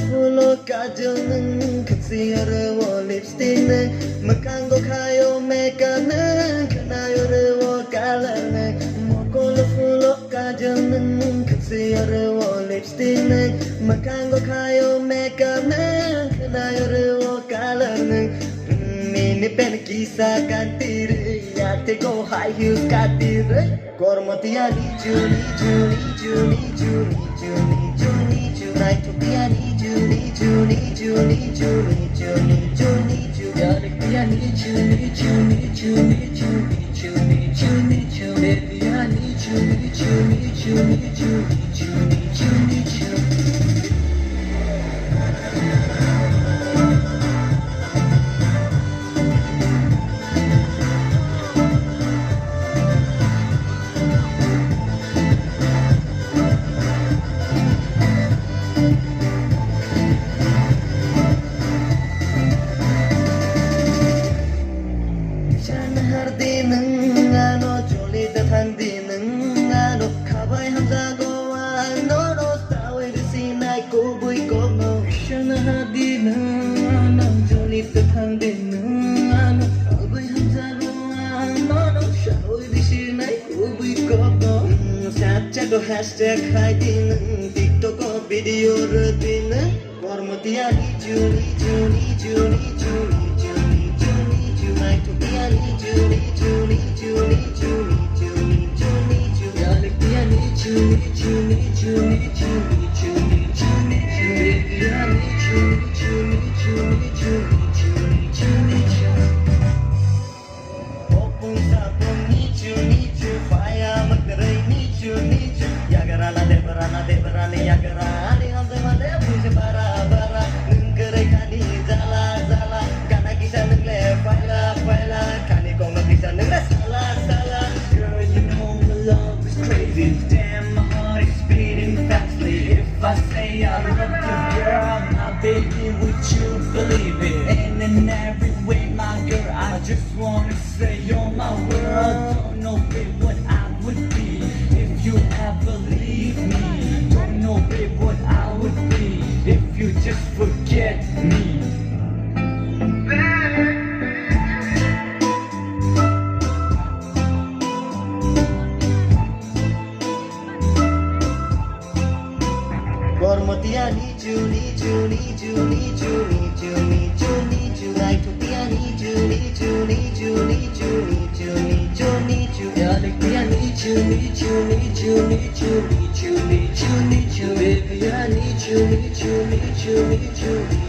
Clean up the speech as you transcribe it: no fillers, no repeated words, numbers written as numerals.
full kajal nung katsiyar wo lipstick nung makango kayo makeup nung kanayor wo color nung mokol full kajal nung katsiyar wo lipstick nung makango kayo makeup nung kanayor wo color nung mini pen kisa kantir ya te go high heels katir kormatia ni juni juni juni juni juni juni Night to be a need you, need you, need you, need you, need you, need you, need you. Gotta be a need you, need you, need you, need you, need you, need you, need you. Baby, I need you, need you, need you, need you, need you, need you, need you. Hashtag hiding TikTok video rutin Kormatia need you, need you, need you, need you, need you, need you, need you. Night to be a need you, need you, need you, need you, need you, need you, need you. Galaxy I need you, need you, need you, need you, need you, need you, need you. Baby I need you, need you, need you, need you, need you, need you, need you. Open sabon need you, need you. Fire magdaray need you, need you. Yagarana debarani yagarani hamde mande puise bara bara nungkere kani zala zala kana kisa nungle faila kani kong kisa nungle sala. Girl, you know my love is crazy. Damn, my heart is beating fastly. If I say I love you, girl, my baby, would you believe it? And in every way, my girl, I just wanna say you're my world. Don't know babe what I would be if you ever leave me. Don't know babe what I would be if you just forget me. Kormatia need you, need you, need you, need you, need you, need you, need you. Like to be a need you, need you, need you, need you, need you, need you, need you. Galaxy I need you, need you, need you, need you, need you, need you, need you. Baby I need you, need you, need you, need you, need you.